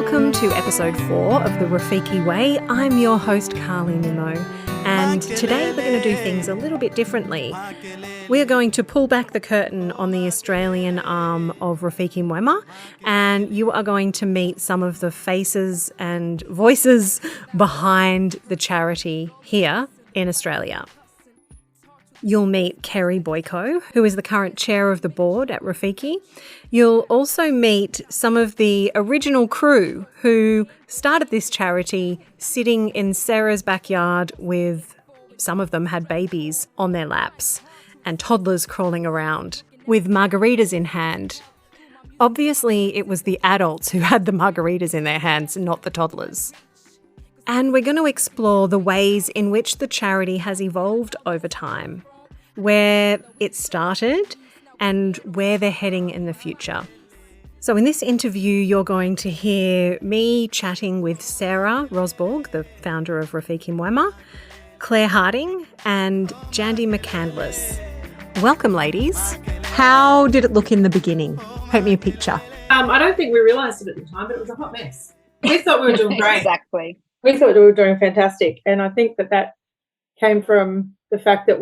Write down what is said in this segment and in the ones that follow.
Welcome to episode 4 of the Rafiki Way. I'm your host, Carly Nimmo, and today we're going to do things a little bit differently. We're going to pull back the curtain on the Australian arm of Rafiki Mwema, and you are going to meet some of the faces and voices behind the charity here in Australia. You'll meet Kerry Boyko, who is the current chair of the board at Rafiki. You'll also meet some of the original crew who started this charity sitting in Sarah's backyard with, some of them had babies on their laps and toddlers crawling around with margaritas in hand. Obviously, it was the adults who had the margaritas in their hands, not the toddlers. And we're going to explore the ways in which the charity has evolved over time, where it started and where they're heading in the future. So in this interview, you're going to hear me chatting with Sarah Rosborg, the founder of Rafiki Mwema, Claire Harding and Jandy McCandless. Welcome, ladies. How did it look in the beginning? Paint me a picture. I don't think we realised it at the time, but it was a hot mess. We thought we were doing great. Exactly. We thought we were doing fantastic. And I think that came from the fact that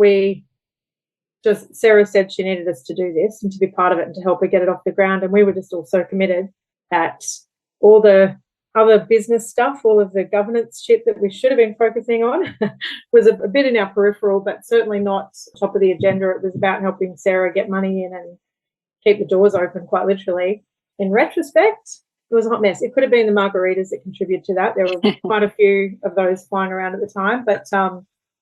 Sarah said she needed us to do this and to be part of it and to help her get it off the ground. And we were just all so committed that all the other business stuff, all of the governance shit that we should have been focusing on was a bit in our peripheral, but certainly not top of the agenda. It was about helping Sarah get money in and keep the doors open, quite literally. In retrospect, it was a hot mess. It could have been the margaritas that contributed to that. There were quite a few of those flying around at the time, but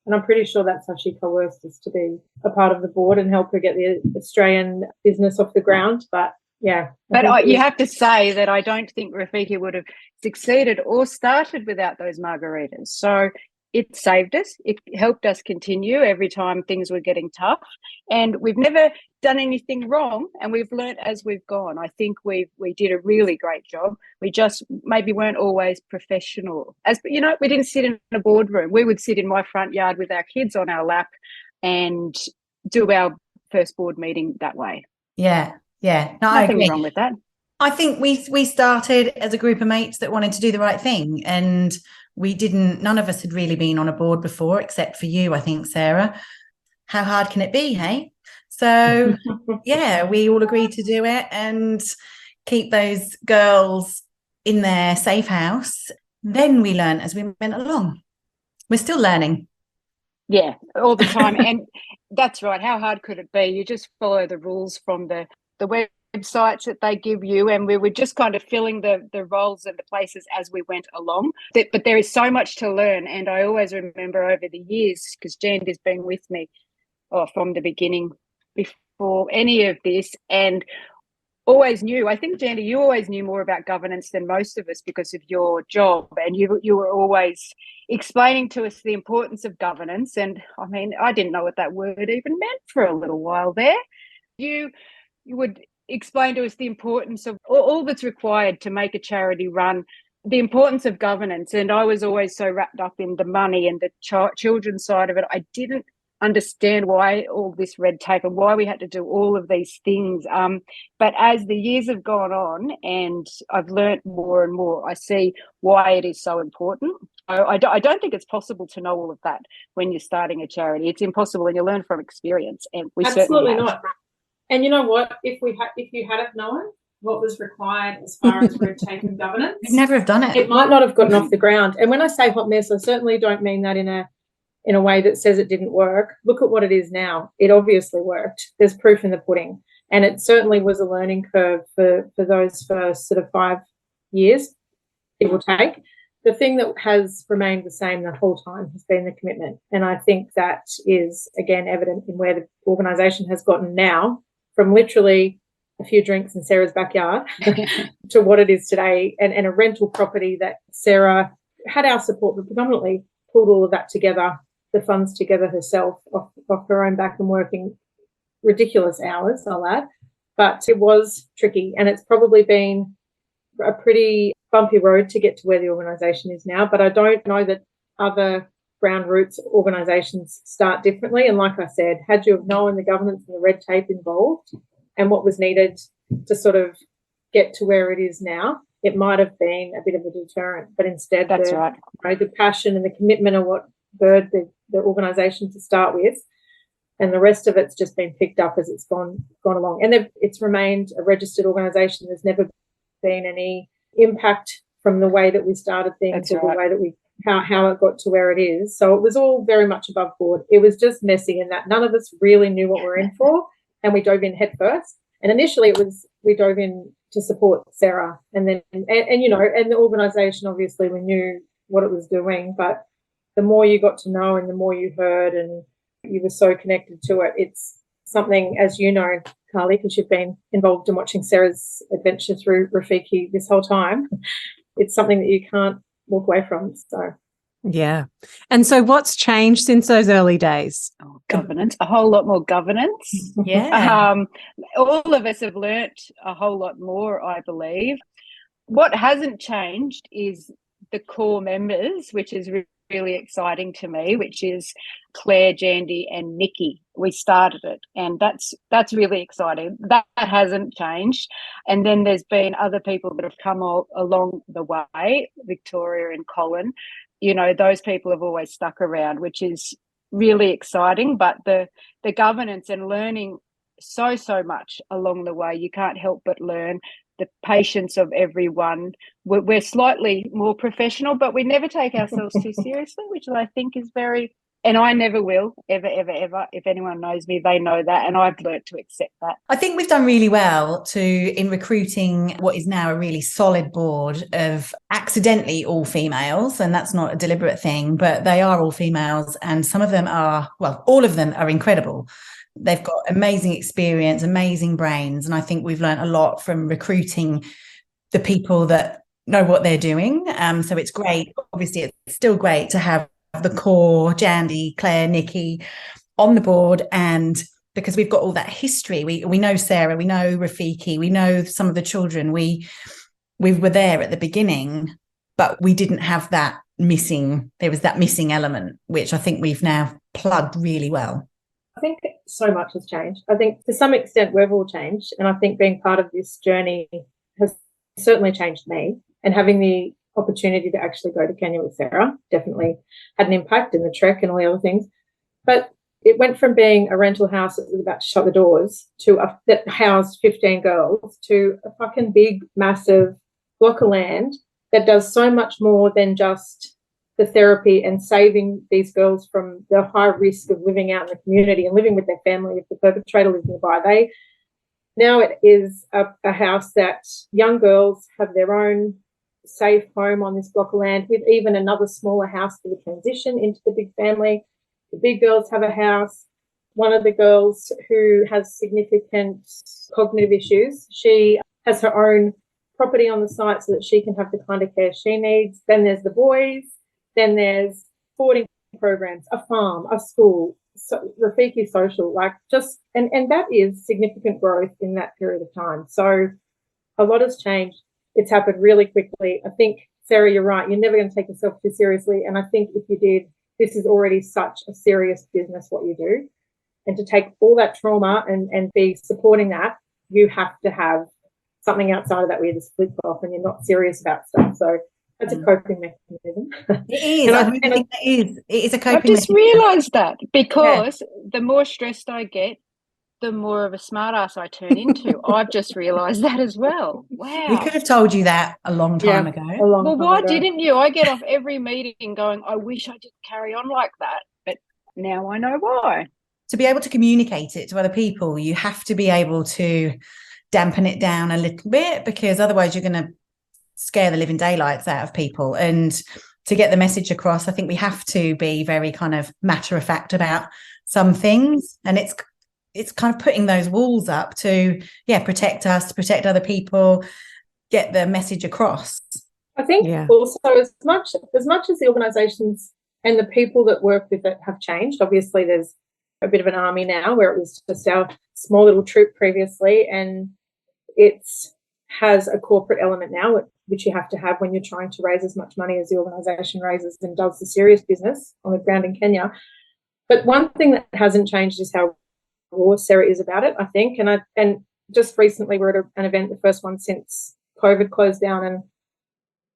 and I'm pretty sure that's how she coerced us to be a part of the board and help her get the Australian business off the ground. But yeah. But you have to say that I don't think Rafiki would have succeeded or started without those margaritas. So it saved us. It helped us continue every time things were getting tough. And we've never done anything wrong, and we've learnt as we've gone. I think we did a really great job. We just maybe weren't always professional. As you know, we didn't sit in a boardroom. We would sit in my front yard with our kids on our lap and do our first board meeting that way. Yeah. No, Nothing wrong with that. I think we started as a group of mates that wanted to do the right thing, and none of us had really been on a board before, except for you, I think, Sarah. How hard can it be, hey? So, yeah, we all agreed to do it and keep those girls in their safe house. Then we learned as we went along. We're still learning. Yeah, all the time. And that's right. How hard could it be? You just follow the rules from the websites that they give you, and we were just kind of filling the roles and the places as we went along. But there is so much to learn, and I always remember over the years, because Jandy's been with me from the beginning, before any of this, and always knew. I think, Jandy, you always knew more about governance than most of us because of your job, and you were always explaining to us the importance of governance. And I mean, I didn't know what that word even meant for a little while there. You would explain to us the importance of all that's required to make a charity run, the importance of governance. And I was always so wrapped up in the money and the children's side of it. I didn't understand why all this red tape and why we had to do all of these things. But as the years have gone on and I've learnt more and more, I see why it is so important. I don't think it's possible to know all of that when you're starting a charity. It's impossible, and you learn from experience. And we absolutely certainly have. not. And you know what? If you hadn't known what was required as far as red tape and governance, We'd never have done it. It might not have gotten off the ground. And when I say hot mess, I certainly don't mean that in a way that says it didn't work. Look at what it is now. It obviously worked. There's proof in the pudding. And it certainly was a learning curve for those first sort of 5 years, it will take. The thing that has remained the same the whole time has been the commitment. And I think that is, again, evident in where the organisation has gotten now, from literally a few drinks in Sarah's backyard to what it is today, and a rental property that Sarah had our support, but predominantly pulled all of that together, the funds together herself off her own back, and working ridiculous hours, I'll add. But it was tricky, and it's probably been a pretty bumpy road to get to where the organisation is now. But I don't know that other ground roots organisations start differently. And like I said, had you have known the governance and the red tape involved and what was needed to sort of get to where it is now, it might have been a bit of a deterrent, but instead That's right. The passion and the commitment are what birthed the organisation to start with, and the rest of it's just been picked up as it's gone along. And it's remained a registered organisation. There's never been any impact from the way that we started things, or the way that how it got to where it is. So it was all very much above board. It was just messy in that none of us really knew what we were in for, and we dove in head first. And initially we dove in to support Sarah, and then and the organisation, obviously we knew what it was doing, but the more you got to know and the more you heard and you were so connected to it, it's something, as you know, Carly, because you've been involved in watching Sarah's adventure through Rafiki this whole time, it's something that you can't walk away from. So yeah. And so what's changed since those early days? Governance, a whole lot more governance. Yeah. All of us have learnt a whole lot more, I believe. What hasn't changed is the core members, which is really exciting to me, which is Claire, Jandy and Nikki. We started it, and that's really exciting. That hasn't changed. And then there's been other people that have come along the way, Victoria and Colin. Those people have always stuck around, which is really exciting. But the governance and learning so much along the way, you can't help but learn. The patience of everyone. We're slightly more professional, but we never take ourselves too seriously, which I think is very, and I never will, ever, ever, ever. If anyone knows me, they know that, and I've learned to accept that. I think we've done really well in recruiting what is now a really solid board of accidentally all females, and that's not a deliberate thing, but they are all females, and some of them all of them are incredible. They've got amazing experience, amazing brains, and I think we've learned a lot from recruiting the people that know what they're doing. So it's great. Obviously, it's still great to have the core, Jandy, Claire, Nikki, on the board, and because we've got all that history, we know Sarah, we know Rafiki, we know some of the children. We were there at the beginning, but we didn't have that missing. There was that missing element, which I think we've now plugged really well. I think so much has changed. I think to some extent we've all changed, and I think being part of this journey has certainly changed me, and having the opportunity to actually go to Kenya with Sarah definitely had an impact, in the trek and all the other things. But it went from being a rental house that was about to shut the doors that housed 15 girls to a fucking big, massive block of land that does so much more than just the therapy and saving these girls from the high risk of living out in the community and living with their family if the perpetrator lives nearby. Now it is a house that young girls have their own safe home on this block of land, with even another smaller house for the transition into the big family. The big girls have a house. One of the girls who has significant cognitive issues, she has her own property on the site so that she can have the kind of care she needs. Then there's the boys. Then there's sporting programs, a farm, a school, Rafiki social, and that is significant growth in that period of time. So a lot has changed. It's happened really quickly. I think, Sarah, you're right. You're never going to take yourself too seriously. And I think if you did, this is already such a serious business, what you do. And to take all that trauma and be supporting that, you have to have something outside of that where you just flip off and you're not serious about stuff. So that's a coping mechanism. It is. I really think it is a coping mechanism. I've just realised that, because the more stressed I get, the more of a smart ass I turn into. I've just realised that as well. Wow. We could have told you that a long time ago. Well, why didn't you? I get off every meeting going, I wish I didn't carry on like that. But now I know why. To be able to communicate it to other people, you have to be able to dampen it down a little bit, because otherwise you're going to scare the living daylights out of people. And to get the message across, I think we have to be very kind of matter of fact about some things. And it's kind of putting those walls up to, protect us, to protect other people, get the message across. I think also as much as the organisations and the people that work with it have changed, obviously there's a bit of an army now, where it was just our small little troop previously, and it has a corporate element now, which you have to have when you're trying to raise as much money as the organisation raises and does the serious business on the ground in Kenya. But one thing that hasn't changed is how raw Sarah is about it, I think. And just recently we're at an event, the first one since COVID closed down, and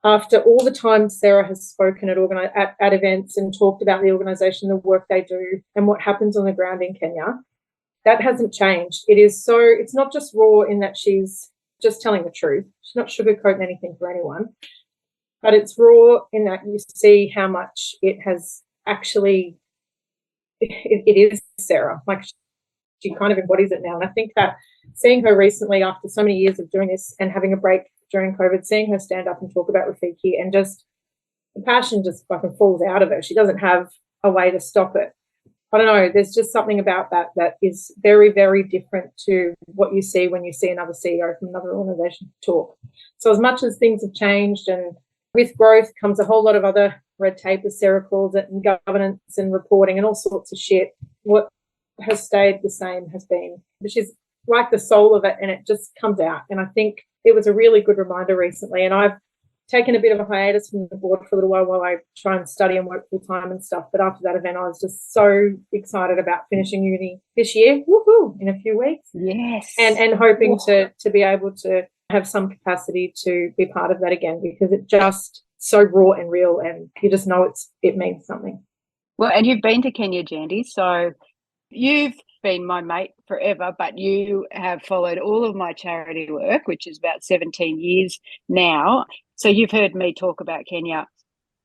after all the time Sarah has spoken at events and talked about the organisation, the work they do, and what happens on the ground in Kenya, that hasn't changed. It's not just raw in that she's just telling the truth. She's not sugarcoating anything for anyone, but it's raw in that you see how much it has actually, it is Sarah. Like, she kind of embodies it now. And I think that seeing her recently after so many years of doing this and having a break during COVID, seeing her stand up and talk about Rafiki, and just the passion just fucking falls out of her. She doesn't have a way to stop it. I don't know. There's just something about that is very, very different to what you see when you see another CEO from another organisation talk. So as much as things have changed, and with growth comes a whole lot of other red tape, as Sarah calls it, and governance and reporting and all sorts of shit, what has stayed the same has been, which is like the soul of it, and it just comes out. And I think it was a really good reminder recently, and I've taken a bit of a hiatus from the board for a little while I try and study and work full time and stuff. But after that event, I was just so excited about finishing uni this year, woohoo, in a few weeks. Yes. And hoping to be able to have some capacity to be part of that again, because it just so raw and real, and you just know it means something. Well, and you've been to Kenya, Jandy, so you've been my mate forever, but you have followed all of my charity work, which is about 17 years now. So you've heard me talk about Kenya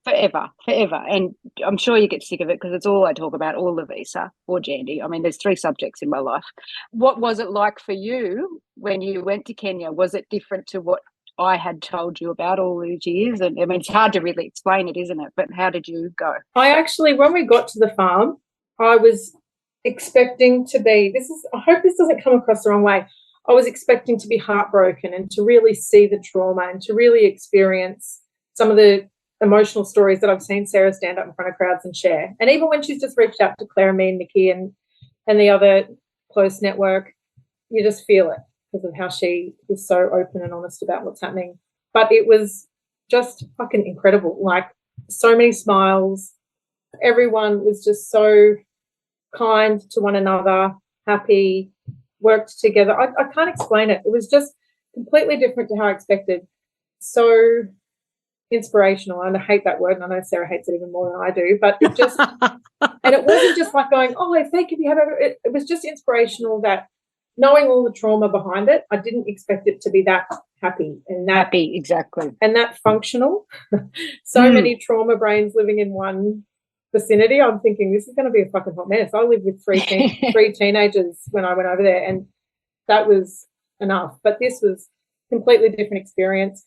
forever. And I'm sure you get sick of it because it's all I talk about, all Lovisa or Jandy. I mean, there's 3 subjects in my life. What was it like for you when you went to Kenya? Was it different to what I had told you about all these years? And I mean, it's hard to really explain it, isn't it? But how did you go? I actually, when we got to the farm, I was expecting to be, I hope this doesn't come across the wrong way. I was expecting to be heartbroken and to really see the trauma and to really experience some of the emotional stories that I've seen Sarah stand up in front of crowds and share. And even when she's just reached out to Claire and me and Nikki and the other close network, you just feel it because of how she is so open and honest about what's happening. But it was just fucking incredible. Like, so many smiles. Everyone was just so kind to one another, happy, worked together. I can't explain it. It was just completely different to how I expected. So inspirational. And I hate that word, and I know Sarah hates it even more than I do, but it just, and it wasn't just like going, oh, if they could be happy. It was just inspirational, that knowing all the trauma behind it, I didn't expect it to be that happy and that happy, exactly, and that functional. Many trauma brains living in one vicinity. I'm thinking this is going to be a fucking hot mess. I lived with three teenagers when I went over there, and that was enough. But this was a completely different experience.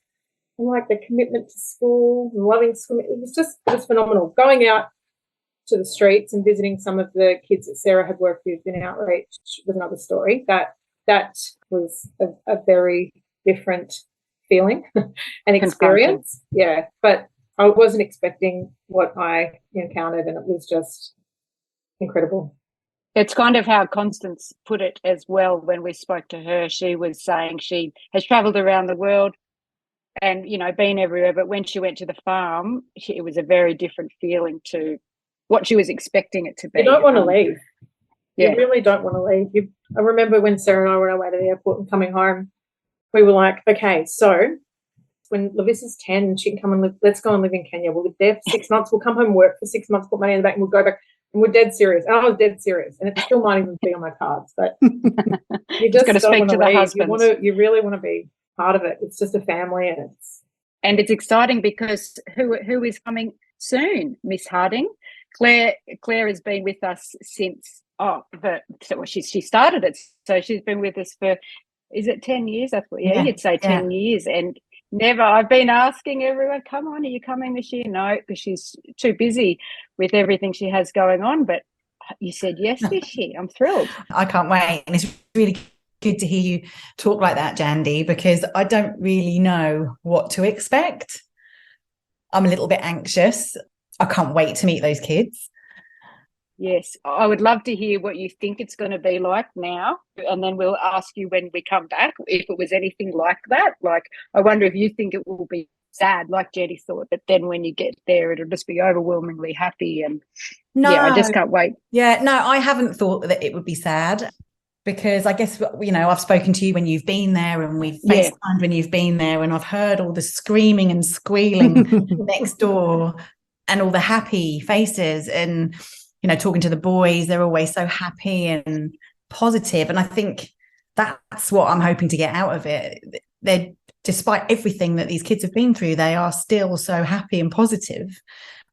And like the commitment to school and loving swimming, it was phenomenal. Going out to the streets and visiting some of the kids that Sarah had worked with in outreach was another story. That was a very different feeling and experience. Yeah, but I wasn't expecting what I encountered, and it was just incredible. It's kind of how Constance put it as well when we spoke to her. She was saying she has travelled around the world and, been everywhere, but when she went to the farm, it was a very different feeling to what she was expecting it to be. You don't want to leave. Yeah. You really don't want to leave. I remember when Sarah and I were on our way to the airport and coming home, we were like, okay, so when Lavissa's 10, she can come and live, let's go and live in Kenya. We'll live there for 6 months. We'll come home and work for 6 months, put money in the bank, and we'll go back. And we're dead serious. And I was dead serious. And it still might even be on my cards. But you just got to speak to the husbands. You really want to be part of it. It's just a family, and it's exciting because who is coming soon? Miss Harding. Claire has been with us since she started it. So she's been with us for, is it 10 years? I thought, you'd say 10 years. And never, I've been asking everyone, come on, are you coming this year? No, because she's too busy with everything she has going on. But you said yes this year. I'm thrilled. I can't wait. And it's really good to hear you talk like that, Jandy, because I don't really know what to expect. I'm a little bit anxious. I can't wait to meet those kids. Yes, I would love to hear what you think it's going to be like now, and then we'll ask you when we come back if it was anything like that. Like, I wonder if you think it will be sad, like Jenny thought, but then when you get there, it'll just be overwhelmingly happy. And I just can't wait. Yeah, no, I haven't thought that it would be sad. because I guess, I've spoken to you when you've been there, and we've FaceTimed when you've been there, and I've heard all the screaming and squealing next door and all the happy faces, and, talking to the boys, they're always so happy and positive. And I think that's what I'm hoping to get out of it. Despite everything that these kids have been through, they are still so happy and positive.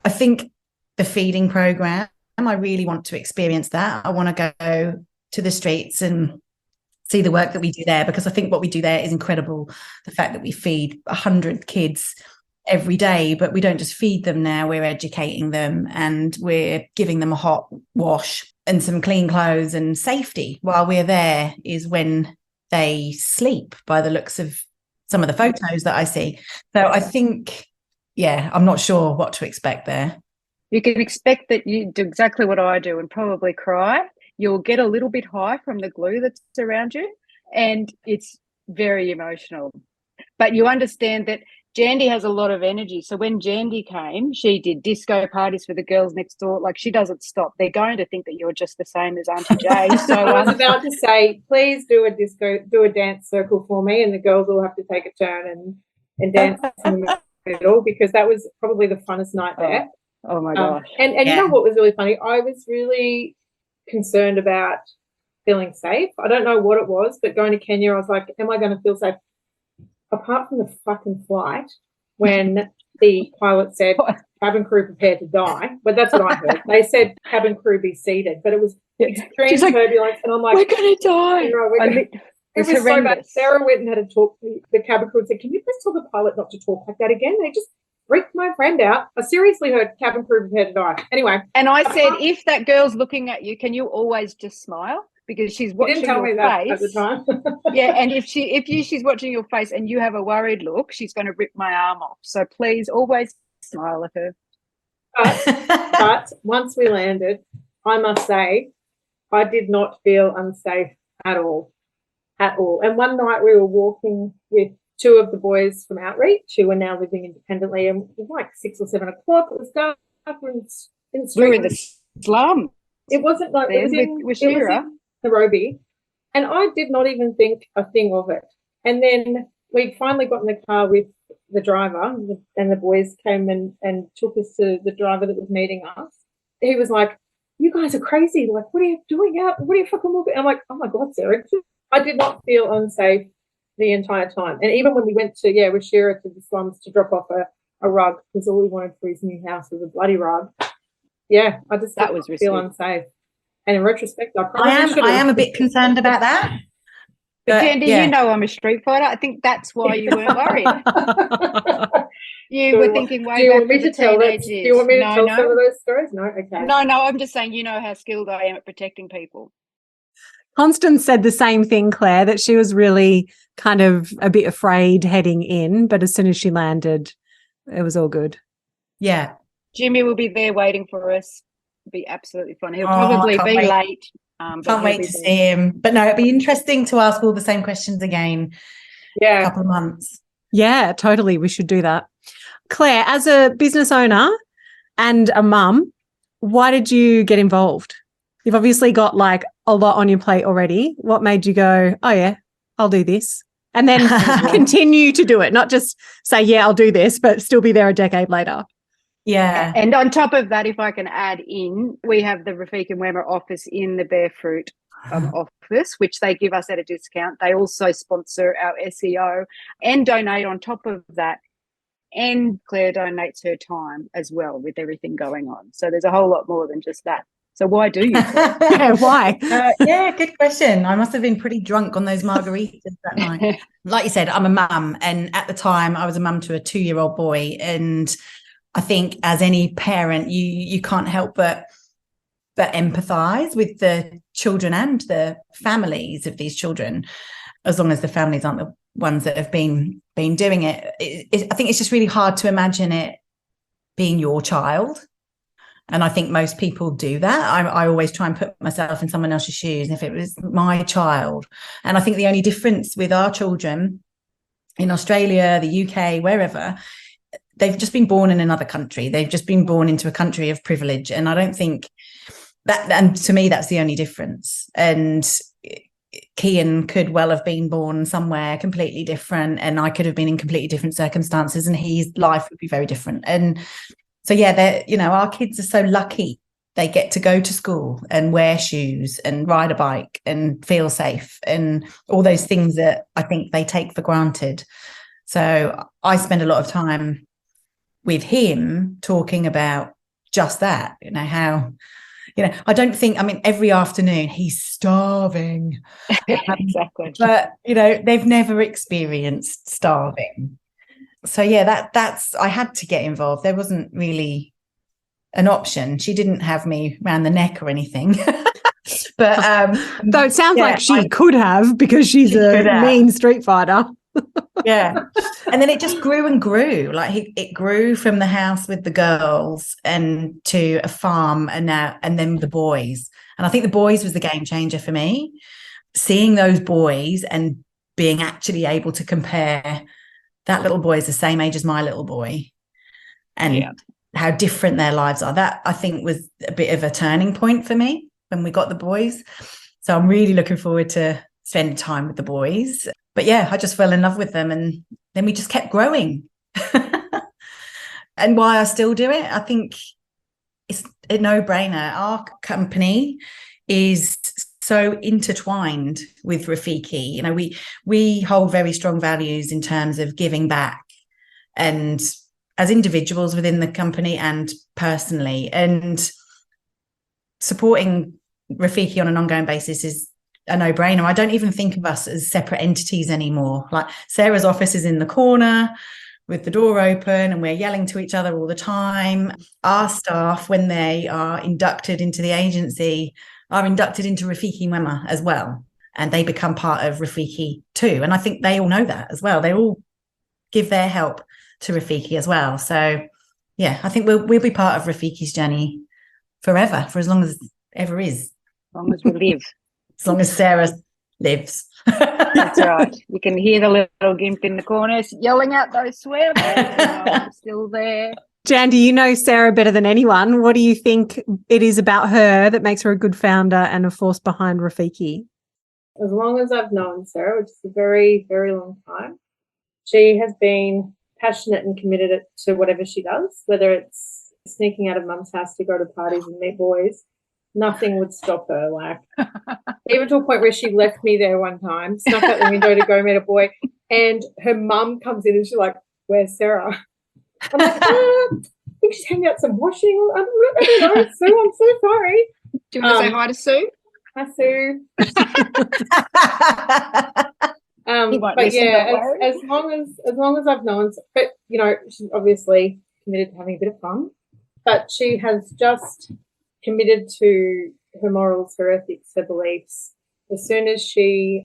I think the feeding program, I really want to experience that. I want to go to the streets and see the work that we do there, because I think what we do there is incredible. The fact that we feed 100 kids every day, but we don't just feed them now, we're educating them, and we're giving them a hot wash and some clean clothes, and safety while we're there is when they sleep, by the looks of some of the photos that I see. So I think, I'm not sure what to expect there. You can expect that you do exactly what I do and probably cry. You'll get a little bit high from the glue that's around you, and it's very emotional. But you understand that Jandy has a lot of energy. So when Jandy came, she did disco parties for the girls next door. Like, she doesn't stop. They're going to think that you're just the same as Auntie Jay. So I was about to say, please do a dance circle for me, and the girls will have to take a turn and dance in the middle, because that was probably the funnest night there. Oh my gosh. And you know what was really funny? I was really concerned about feeling safe. I don't know what it was, but going to Kenya, I was like, am I going to feel safe? Apart from the fucking flight, when the pilot said, cabin crew prepare to die. But that's what I heard. They said cabin crew be seated, but it was extreme turbulence. And I'm like, we're going to die. It was so bad. Sarah went and had a talk. The cabin crew said, can you please tell the pilot not to talk like that again? They just freaked my friend out. I seriously heard cabin crew prepare to die. Anyway. And I said, if that girl's looking at you, can you always just smile? Because she's watching your face. At the time. And if she's watching your face and you have a worried look, she's going to rip my arm off. So please always smile at her. But once we landed, I must say, I did not feel unsafe at all. And one night we were walking with two of the boys from Outreach who were now living independently, and it was like 6 or 7 o'clock. It was dark in the street. We were in the slum. It wasn't like it was in Nairobi, and I did not even think a thing of it. And then we finally got in the car with the driver, and the boys came and took us to the driver that was meeting us. He was like, you guys are crazy. Like, what are you doing out? What are you fucking looking? I'm like, oh my God, Sarah. I did not feel unsafe the entire time. And even when we went to, with Shira to the slums to drop off a rug, because all we wanted for his new house was a bloody rug. Yeah, I just didn't feel unsafe. And in retrospect, I am a bit concerned about that. But Jandy, you know I'm a street fighter. I think that's why you weren't worried. You were thinking way back to the teenage years. Do you want me to tell some of those stories? No? Okay. No, I'm just saying, you know how skilled I am at protecting people. Constance said the same thing, Claire, that she was really kind of a bit afraid heading in, but as soon as she landed, it was all good. Yeah. Jimmy will be there waiting for us. It'll be absolutely fun. He'll probably be late. Can't wait to see him. But no, it'd be interesting to ask all the same questions again in a couple of months. Yeah, totally. We should do that. Claire, as a business owner and a mum, why did you get involved? You've obviously got like a lot on your plate already. What made you go, oh yeah, I'll do this? And then continue to do it, not just say, yeah, I'll do this, but still be there a decade later. Yeah. And on top of that, if I can add in, we have the Rafiki and Wemmer office in the Barefruit office, which they give us at a discount. They also sponsor our SEO and donate on top of that. And Claire donates her time as well with everything going on. So there's a whole lot more than just that. So why do you? Yeah, why? Good question. I must have been pretty drunk on those margaritas that night. Like you said, I'm a mum, and at the time I was a mum to a 2-year-old boy, and I think as any parent, you can't help but empathise with the children and the families of these children, as long as the families aren't the ones that have been doing it. I think it's just really hard to imagine it being your child. And I think most people do that. I always try and put myself in someone else's shoes, if it was my child. And I think the only difference with our children in Australia, the UK, wherever, they've just been born in another country. They've just been born into a country of privilege. And I don't think that, and to me, that's the only difference. And Kian could well have been born somewhere completely different, and I could have been in completely different circumstances, and his life would be very different. And so, yeah, our kids are so lucky. They get to go to school and wear shoes and ride a bike and feel safe and all those things that I think they take for granted. So I spend a lot of time with him talking about just that, how, I don't think, every afternoon he's starving. Exactly. But, they've never experienced starving. So, yeah, that's, I had to get involved. There wasn't really an option. She didn't have me around the neck or anything. But though it sounds like she could have, because she's a mean street fighter. Yeah. And then it just grew and grew. Like it grew from the house with the girls and to a farm, and then the boys. And I think the boys was the game changer for me. Seeing those boys and being actually able to compare, that little boy is the same age as my little boy, and how different their lives are. That, I think, was a bit of a turning point for me when we got the boys. So I'm really looking forward to spending time with the boys. But yeah, I just fell in love with them, and then we just kept growing. And why I still do it, I think it's a no-brainer. Our company is so intertwined with Rafiki. We hold very strong values in terms of giving back, and as individuals within the company and personally, and supporting Rafiki on an ongoing basis is a no-brainer. I don't even think of us as separate entities anymore. Like, Sarah's office is in the corner with the door open, and we're yelling to each other all the time. Our staff, when they are inducted into the agency, are inducted into Rafiki Mwema as well, and they become part of Rafiki too. And I think they all know that as well. They all give their help to Rafiki as well. So yeah, I think we'll be part of Rafiki's journey forever, for as long as ever is. As long as we live. As long as Sarah lives. That's right. You can hear the little gimp in the corner yelling out those swear words. I'm still there. Jan, do you know Sarah better than anyone? What do you think it is about her that makes her a good founder and a force behind Rafiki? As long as I've known Sarah, which is a very, very long time, she has been passionate and committed to whatever she does, whether it's sneaking out of mum's house to go to parties and meet boys. Nothing would stop her. Like, even to a point where she left me there one time, snuck out the window to go meet a boy, and her mum comes in and she's like, "Where's Sarah?" I'm like, I think she's hanging out some washing. I don't know, Sue. I'm so sorry. Do you want to say hi to Sue? Hi, Sue. But yeah, as long as I've known, but she's obviously committed to having a bit of fun, but she has just committed to her morals, her ethics, her beliefs. As soon as she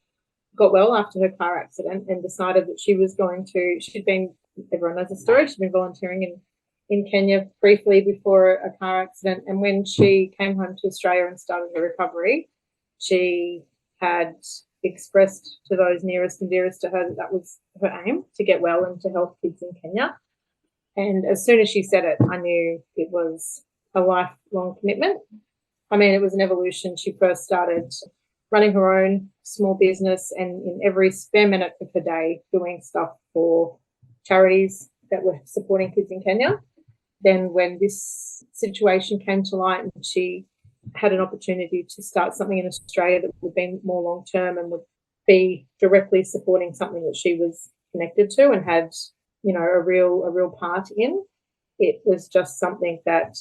got well after her car accident and decided that she was going to, everyone knows the story, she'd been volunteering in Kenya briefly before a car accident. And when she came home to Australia and started her recovery, she had expressed to those nearest and dearest to her that was her aim, to get well and to help kids in Kenya. And as soon as she said it, I knew it was a lifelong commitment. I mean, it was an evolution. She first started running her own small business, and in every spare minute of her day doing stuff for charities that were supporting kids in Kenya. Then when this situation came to light and she had an opportunity to start something in Australia that would be more long-term and would be directly supporting something that she was connected to and had, a real part in, it was just something that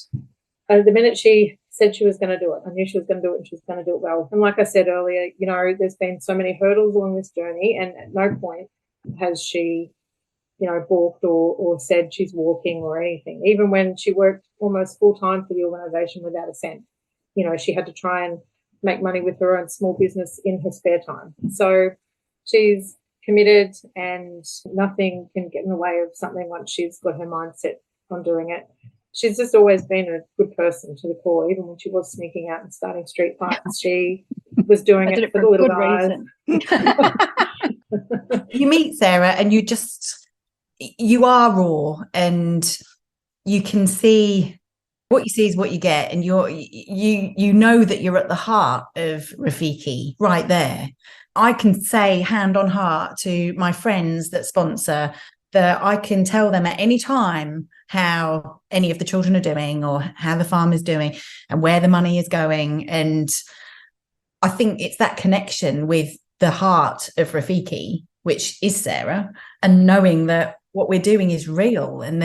the minute she said she was going to do it, I knew she was going to do it, and she was going to do it well. And like I said earlier, there's been so many hurdles along this journey, and at no point has she, balked or said she's walking or anything. Even when she worked almost full-time for the organisation without a cent, she had to try and make money with her own small business in her spare time. So she's committed, and nothing can get in the way of something once she's got her mind set on doing it. She's just always been a good person to the core. Even when she was sneaking out and starting street fights, she was doing it for the little guys. You meet Sarah and you are raw, and you can see what you see is what you get, and you know that you're at the heart of Rafiki right there. I can say hand on heart to my friends that sponsor that I can tell them at any time how any of the children are doing or how the farm is doing and where the money is going. And I think it's that connection with the heart of Rafiki, which is Sarah, and knowing that what we're doing is real and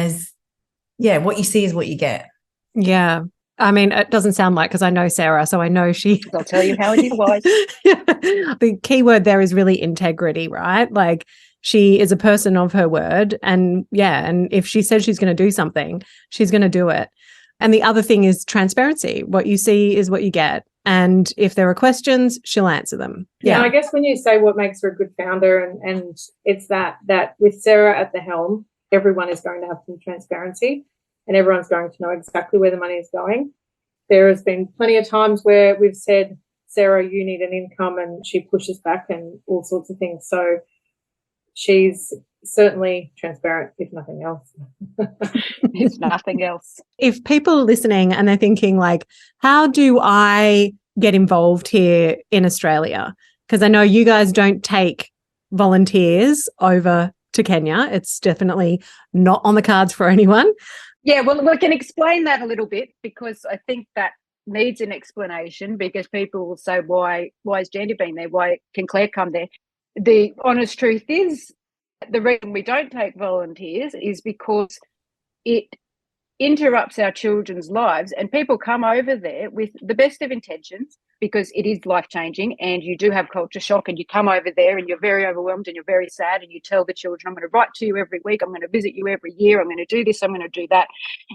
what you see is what you get. Yeah. I mean, it doesn't sound like, because I know Sarah, so I know she. I'll tell you how it was. The key word there is really integrity, right? Like, she is a person of her word. And and if she says she's going to do something, she's going to do it. And the other thing is transparency. What you see is what you get. And if there are questions, she'll answer them. Yeah. And I guess when you say what makes her a good founder, and it's that with Sarah at the helm, everyone is going to have some transparency and everyone's going to know exactly where the money is going. There has been plenty of times where we've said, Sarah, you need an income, and she pushes back and all sorts of things. So she's certainly transparent, if nothing else. If nothing else. If people are listening and they're thinking, like, how do I get involved here in Australia? Because I know you guys don't take volunteers over to Kenya. It's definitely not on the cards for anyone. Yeah, well, we can explain that a little bit, because I think that needs an explanation, because people will say, why has Jandy been there? Why can Claire come there? The honest truth is, the reason we don't take volunteers is because it interrupts our children's lives, and people come over there with the best of intentions, because it is life-changing, and you do have culture shock, and you come over there and you're very overwhelmed and you're very sad, and you tell the children, I'm going to write to you every week, I'm going to visit you every year, I'm going to do this, I'm going to do that.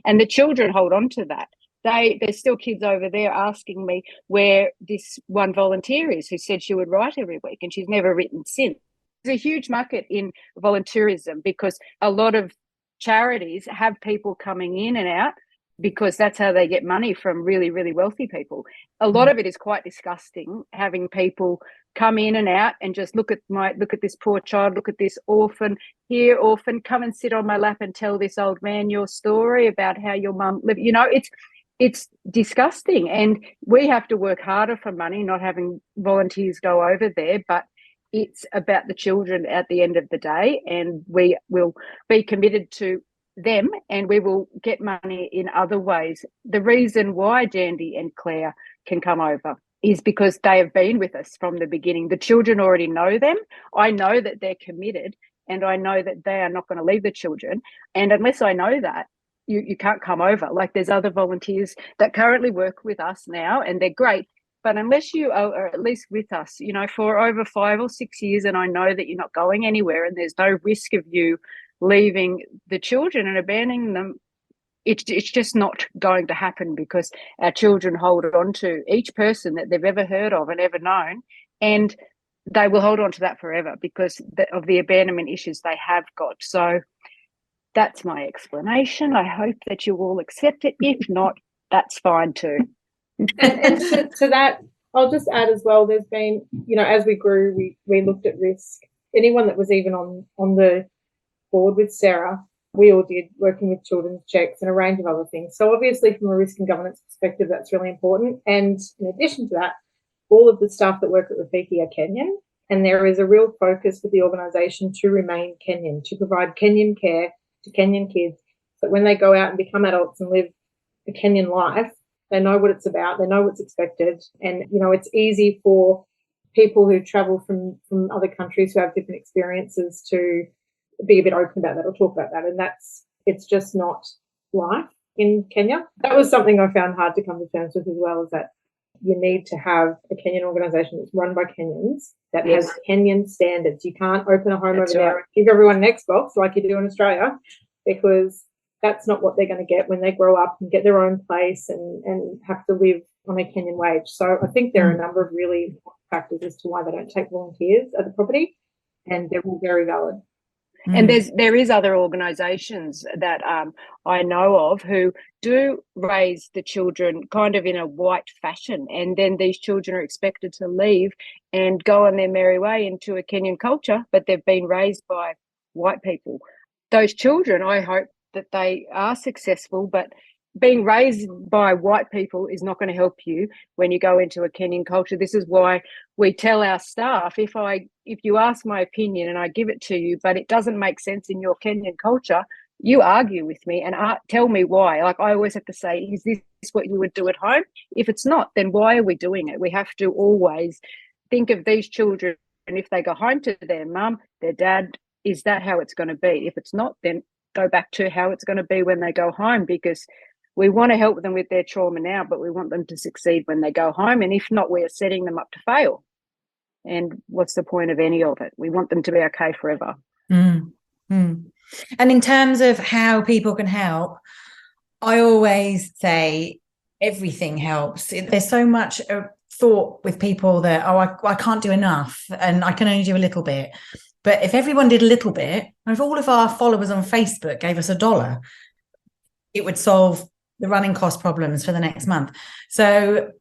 And the children hold on to that. There's still kids over there asking me where this one volunteer is who said she would write every week, and she's never written since. There's a huge market in volunteerism, because a lot of charities have people coming in and out, because that's how they get money from really, really wealthy people. A lot of it is quite disgusting, having people come in and out and just look at this poor child, look at this orphan, here, orphan, come and sit on my lap and tell this old man your story about how your mum lived. It's disgusting, and we have to work harder for money, not having volunteers go over there, but it's about the children at the end of the day, and we will be committed to them, and we will get money in other ways. The reason why Jandy and Claire can come over is because they have been with us from the beginning. The children already know them. I know that they're committed, and I know that they are not going to leave the children. And unless I know that, you can't come over. Like, there's other volunteers that currently work with us now, and they're great. But unless you are at least with us, for over 5 or 6 years, and I know that you're not going anywhere and there's no risk of you leaving the children and abandoning them, it's just not going to happen, because our children hold on to each person that they've ever heard of and ever known, and they will hold on to that forever because of the abandonment issues they have got. So that's my explanation. I hope that you all accept it. If not, that's fine too. And to that, I'll just add as well, there's been, as we grew, we looked at risk. Anyone that was even on the board with Sarah, we all did, working with children's checks and a range of other things. So obviously from a risk and governance perspective, that's really important. And in addition to that, all of the staff that work at Rafiki are Kenyan, and there is a real focus with the organisation to remain Kenyan, to provide Kenyan care to Kenyan kids, that when they go out and become adults and live a Kenyan life, they know what it's about, they know what's expected. And, it's easy for people who travel from other countries who have different experiences to be a bit open about that or talk about that. And it's just not life in Kenya. That was something I found hard to come to terms with as well, is that you need to have a Kenyan organisation that's run by Kenyans that has Kenyan standards. You can't open a home over there and give everyone an Xbox like you do in Australia, because that's not what they're going to get when they grow up and get their own place and have to live on a Kenyan wage. So I think there are a number of really important factors as to why they don't take volunteers at the property, and they're all very valid. And there is other organisations that I know of who do raise the children kind of in a white fashion, and then these children are expected to leave and go on their merry way into a Kenyan culture, but they've been raised by white people. Those children, I hope that they are successful, but being raised by white people is not going to help you when you go into a Kenyan culture. This is why we tell our staff, if you ask my opinion and I give it to you, but it doesn't make sense in your Kenyan culture, you argue with me and tell me why. Like, I always have to say, is this what you would do at home? If it's not, then why are we doing it? We have to always think of these children, and if they go home to their mum, their dad, is that how it's going to be? If it's not, then go back to how it's going to be when they go home, because we want to help them with their trauma now, but we want them to succeed when they go home. And if not, we are setting them up to fail. And what's the point of any of it? We want them to be okay forever. Mm. And in terms of how people can help, I always say everything helps. There's so much thought with people that, I can't do enough and I can only do a little bit. But if everyone did a little bit, if all of our followers on Facebook gave us $1, it would solve the running cost problems for the next month. So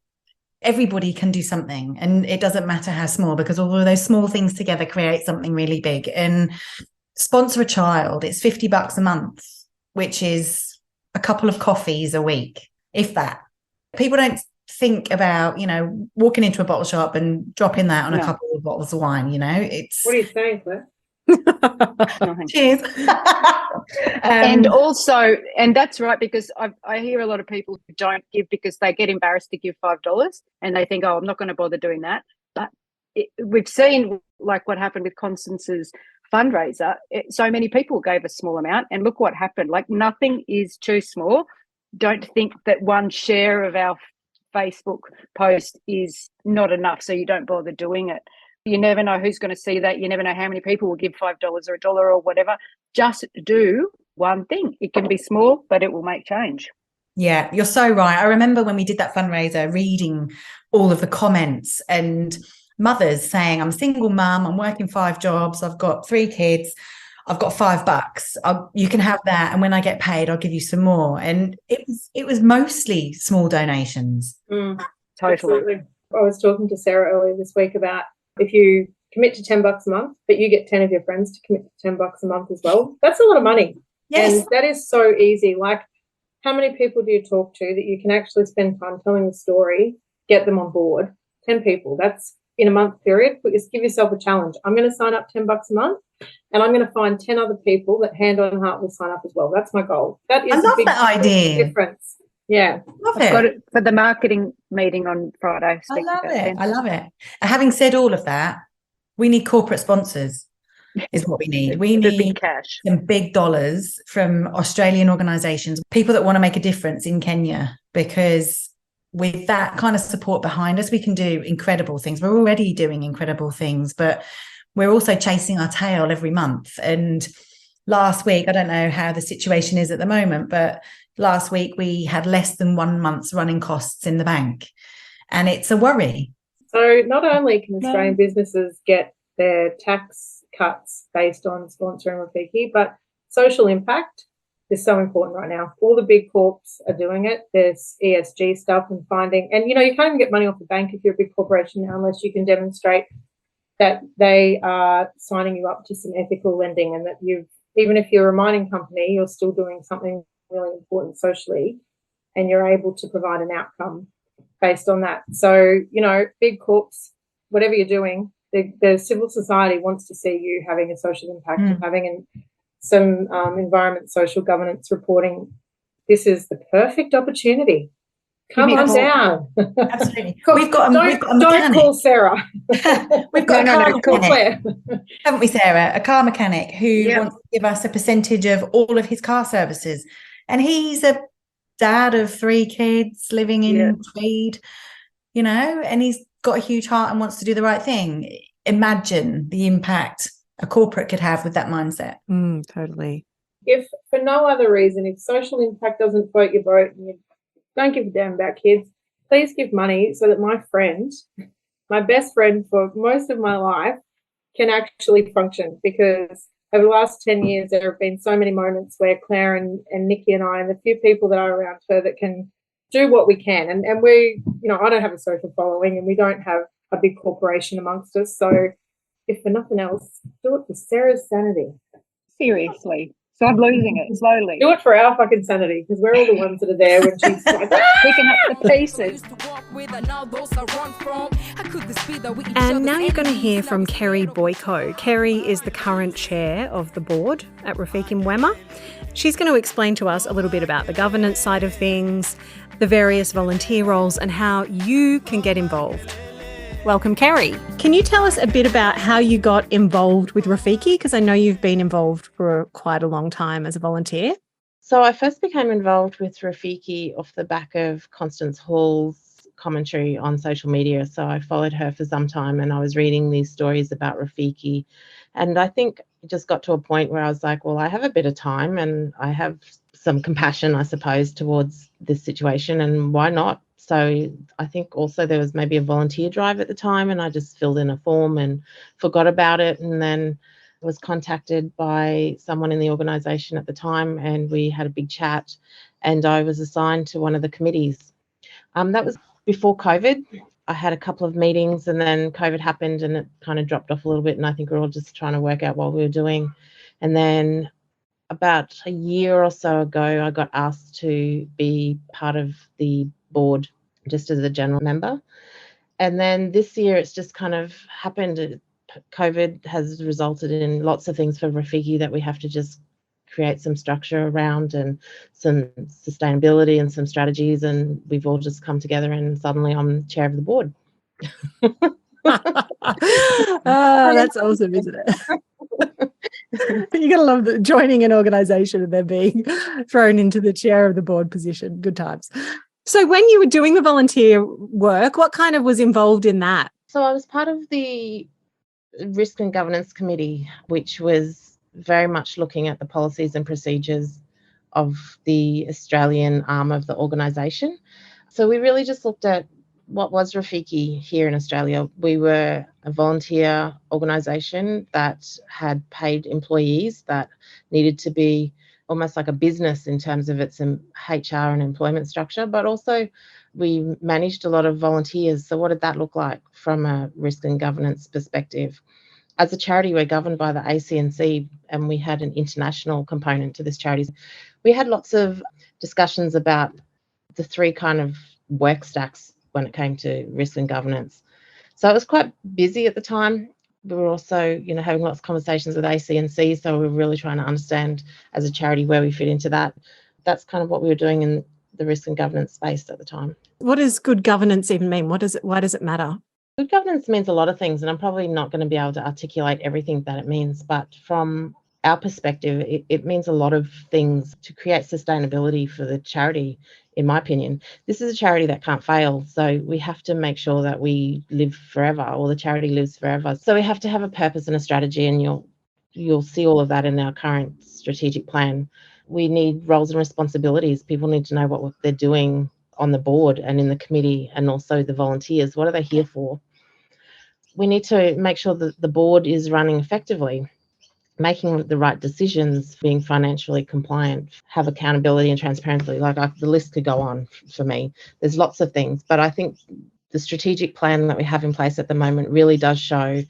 everybody can do something, and it doesn't matter how small, because all of those small things together create something really big. And sponsor a child. It's $50 a month, which is a couple of coffees a week, if that. People don't think about, walking into a bottle shop and dropping that on a couple of bottles of wine. It's What are you saying, Claire? Cheers. And also, and that's right, because I hear a lot of people who don't give because they get embarrassed to give $5 and they think, I'm not going to bother doing that. But we've seen, like, what happened with Constance's fundraiser. So many people gave a small amount, and look what happened. Like, nothing is too small. Don't think that one share of our Facebook post is not enough, so you don't bother doing it. You never know who's going to see that. You never know how many people will give $5 or $1 or whatever. Just do one thing. It can be small, but it will make change. Yeah, you're so right. I remember when we did that fundraiser, reading all of the comments and mothers saying, I'm a single mum, I'm working 5 jobs, I've got 3 kids, I've got $5. You can have that, and when I get paid, I'll give you some more. And it was mostly small donations. Totally. Absolutely. I was talking to Sarah earlier this week about, if you commit to $10 a month, but you get 10 of your friends to commit to $10 a month as well, that's a lot of money. Yes. And that is so easy. Like, how many people do you talk to that you can actually spend time telling the story, get them on board? 10 people. That's in a month period. Just give yourself a challenge. I'm going to sign up $10 a month, and I'm going to find 10 other people that hand on heart will sign up as well. That's my goal. That is I love a big that idea. difference. Yeah. I've got it for the marketing meeting on Friday. I love it. Having said all of that, we need corporate sponsors is what we need. We need big cash. Some big dollars from Australian organisations, people that want to make a difference in Kenya, because with that kind of support behind us, we can do incredible things. We're already doing incredible things, but we're also chasing our tail every month. And last week, I don't know how the situation is at the moment, but last week we had less than 1 month's running costs in the bank, and it's a worry. So not only can Australian businesses get their tax cuts based on sponsoring Rafiki, but social impact is so important right now. All the big corps are doing it. There's ESG stuff and finding, and you can't even get money off the bank if you're a big corporation now, unless you can demonstrate that they are signing you up to some ethical lending, and that even if you're a mining company, you're still doing something really important socially, and you're able to provide an outcome based on that. So, big corps, whatever you're doing, the civil society wants to see you having a social impact and having some environment, social governance reporting. This is the perfect opportunity. Come on down. Absolutely. We've got a mechanic. Don't call Sarah. We've got a car call mechanic, Claire. haven't we, Sarah? A car mechanic who wants to give us a percentage of all of his car services. And he's a dad of 3 kids living in Tweed, and he's got a huge heart and wants to do the right thing. Imagine the impact a corporate could have with that mindset. Totally. If for no other reason, if social impact doesn't float your boat and you don't give a damn about kids, please give money so that my best friend for most of my life, can actually function. Because over the last 10 years, there have been so many moments where Claire and Nikki and I and the few people that are around her that can do what we can. And we, I don't have a social following, and we don't have a big corporation amongst us. So if for nothing else, do it for Sarah's sanity. Seriously. So I'm losing it slowly. Do it for our fucking sanity, because we're all the ones that are there when she's like, Picking up the pieces. And now you're going to hear from Kerry Boyko. Kerry is the current chair of the board at Rafiki Wema. She's going to explain to us a little bit about the governance side of things, the various volunteer roles, and how you can get involved. Welcome, Kerry. Can you tell us a bit about how you got involved with Rafiki? Because I know you've been involved for quite a long time as a volunteer. So I first became involved with Rafiki off the back of Constance Hall's commentary on social media. So I followed her for some time and I was reading these stories about Rafiki. And I think it just got to a point where I was like, well, I have a bit of time and I have some compassion, I suppose, towards this situation, and why not? So I think also there was maybe a volunteer drive at the time and I just filled in a form and forgot about it, and then was contacted by someone in the organisation at the time and we had a big chat and I was assigned to one of the committees. That was before COVID. I had a couple of meetings and then COVID happened and it kind of dropped off a little bit, and I think we're all just trying to work out what we were doing. And then about a year or so ago, I got asked to be part of the board just as a general member. And then this year it's just kind of happened. COVID has resulted in lots of things for Rafiki that we have to just create some structure around and some sustainability and some strategies, and we've all just come together and suddenly I'm chair of the board. That's awesome, isn't it? You gotta love joining an organisation and then being thrown into the chair of the board position. Good times. So when you were doing the volunteer work, what kind of was involved in that? So I was part of the Risk and Governance Committee, which was very much looking at the policies and procedures of the Australian arm of the organisation. So we really just looked at what was Rafiki here in Australia. We were a volunteer organisation that had paid employees that needed to be almost like a business in terms of its HR and employment structure, but also we managed a lot of volunteers. So what did that look like from a risk and governance perspective? As a charity, we're governed by the ACNC and we had an international component to this charity. We had lots of discussions about the three kind of work stacks when it came to risk and governance. So it was quite busy at the time. We were also, having lots of conversations with ACNC, so we were really trying to understand as a charity where we fit into that. That's kind of what we were doing in the risk and governance space at the time. What does good governance even mean? Why does it matter? Good governance means a lot of things, and I'm probably not going to be able to articulate everything that it means, but from our perspective, it means a lot of things to create sustainability for the charity, in my opinion. This is a charity that can't fail, so we have to make sure that we live forever, or the charity lives forever. So we have to have a purpose and a strategy, and you'll see all of that in our current strategic plan. We need roles and responsibilities. People need to know what they're doing on the board and in the committee, and also the volunteers. What are they here for? We need to make sure that the board is running effectively, making the right decisions, being financially compliant, have accountability and transparency. The list could go on for me. There's lots of things, but I think the strategic plan that we have in place at the moment really does show,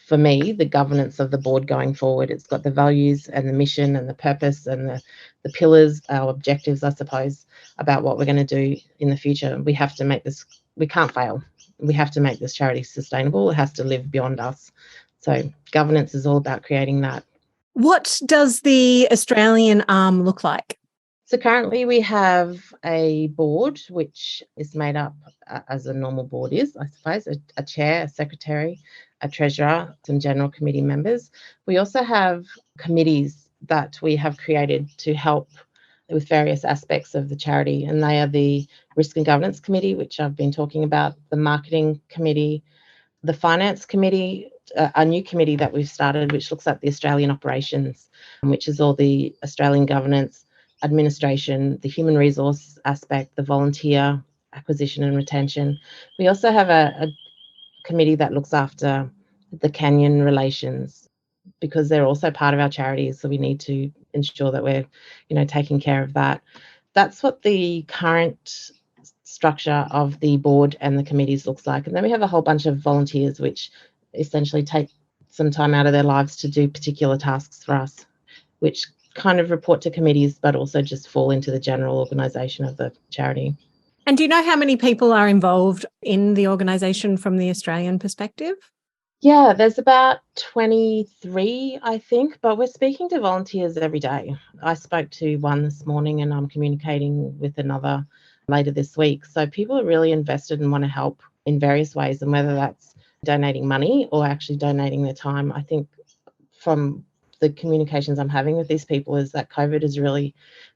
for me, the governance of the board going forward. It's got the values and the mission and the purpose and the pillars, our objectives, I suppose, about what we're going to do in the future. We have to make this, we can't fail. We have to make this charity sustainable. It has to live beyond us. So governance is all about creating that. What does the Australian arm look like? So currently we have a board which is made up, as a normal board is, I suppose, a chair, a secretary, a treasurer, some general committee members. We also have committees that we have created to help with various aspects of the charity, and they are the Risk and Governance Committee, which I've been talking about, the Marketing Committee, the Finance Committee, a new committee that we've started which looks at the Australian operations, which is all the Australian governance, administration, the human resource aspect, the volunteer acquisition and retention. We also have a committee that looks after the canyon relations, because they're also part of our charities, so we need to ensure that we're taking care of that. That's what the current structure of the board and the committees looks like. And then we have a whole bunch of volunteers which essentially take some time out of their lives to do particular tasks for us, which kind of report to committees, but also just fall into the general organisation of the charity. And do you know how many people are involved in the organisation from the Australian perspective? Yeah, there's about 23, I think, but we're speaking to volunteers every day. I spoke to one this morning and I'm communicating with another later this week. So people are really invested and want to help in various ways, and whether that's donating money or actually donating their time. I think from the communications I'm having with these people is that COVID has really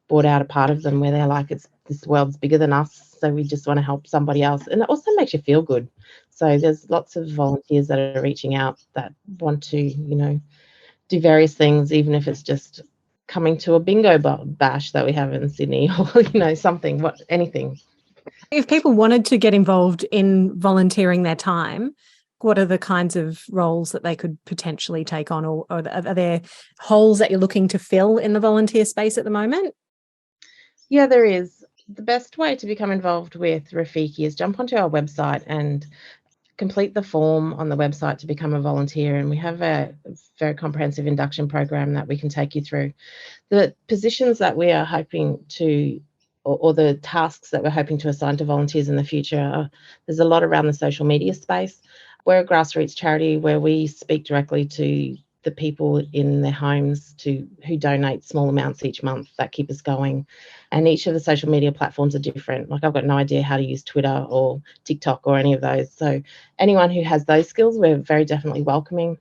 brought out a part of them where they're like, it's this world's bigger than us, so we just want to help somebody else. And it also makes you feel good. So there's lots of volunteers that are reaching out that want to, do various things, even if it's just coming to a bingo bash that we have in Sydney or, something, anything. If people wanted to get involved in volunteering their time, what are the kinds of roles that they could potentially take on, or are there holes that you're looking to fill in the volunteer space at the moment? Yeah, there is. The best way to become involved with Rafiki is jump onto our website and complete the form on the website to become a volunteer. And we have a very comprehensive induction program that we can take you through. The positions that we are hoping to, or the tasks that we're hoping to assign to volunteers in the future, there's a lot around the social media space. We're a grassroots charity where we speak directly to the people in their homes who donate small amounts each month that keep us going. And each of the social media platforms are different. Like, I've got no idea how to use Twitter or TikTok or any of those. So anyone who has those skills, we're very definitely welcoming.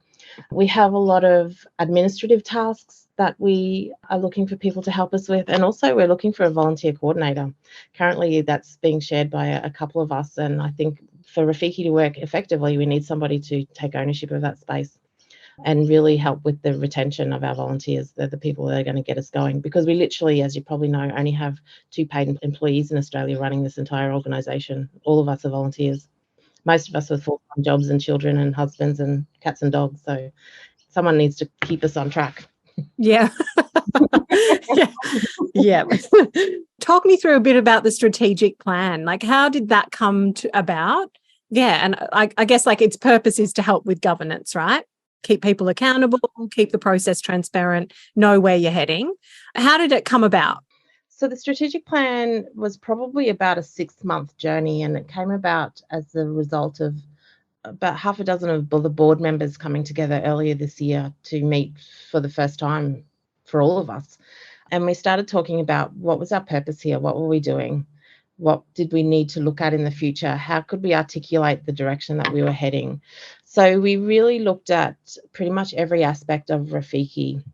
We have a lot of administrative tasks that we are looking for people to help us with. And also we're looking for a volunteer coordinator. Currently that's being shared by a couple of us. And I think for Rafiki to work effectively, we need somebody to take ownership of that space and really help with the retention of our volunteers. They're the people that are going to get us going, because we literally, as you probably know, only have 2 paid employees in Australia running this entire organisation. All of us are volunteers. Most of us with full-time jobs and children and husbands and cats and dogs. So someone needs to keep us on track. Yeah. Yeah. Talk me through a bit about the strategic plan. Like, how did that come about? Yeah. And I guess its purpose is to help with governance, right? Keep people accountable, keep the process transparent, know where you're heading. How did it come about? So the strategic plan was probably about a 6-month journey, and it came about as a result of about half a dozen of the board members coming together earlier this year to meet for the first time for all of us. And we started talking about what was our purpose here, what were we doing, what did we need to look at in the future, how could we articulate the direction that we were heading. So we really looked at pretty much every aspect of Rafiki,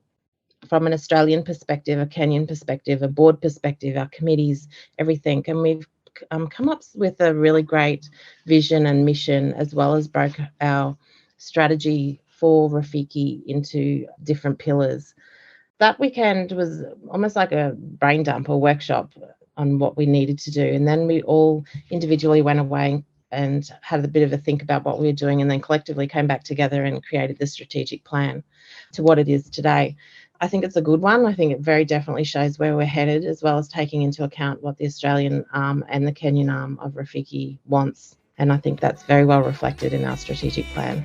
from an Australian perspective, a Kenyan perspective, a board perspective, our committees, everything. And we've come up with a really great vision and mission, as well as broke our strategy for Rafiki into different pillars. That weekend was almost like a brain dump or workshop on what we needed to do. And then we all individually went away and had a bit of a think about what we were doing, and then collectively came back together and created the strategic plan to what it is today. I think it's a good one. I think it very definitely shows where we're headed, as well as taking into account what the Australian arm and the Kenyan arm of Rafiki wants. And I think that's very well reflected in our strategic plan.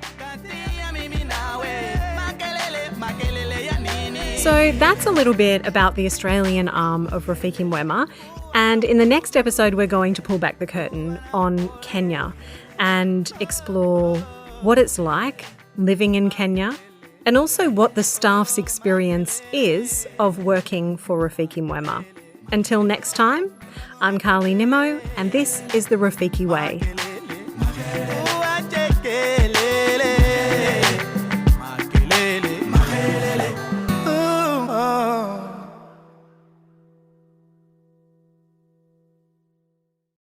So that's a little bit about the Australian arm of Rafiki Mwema. And in the next episode, we're going to pull back the curtain on Kenya and explore what it's like living in Kenya, and also what the staff's experience is of working for Rafiki Mwema. Until next time, I'm Carly Nimmo, and this is the Rafiki Way.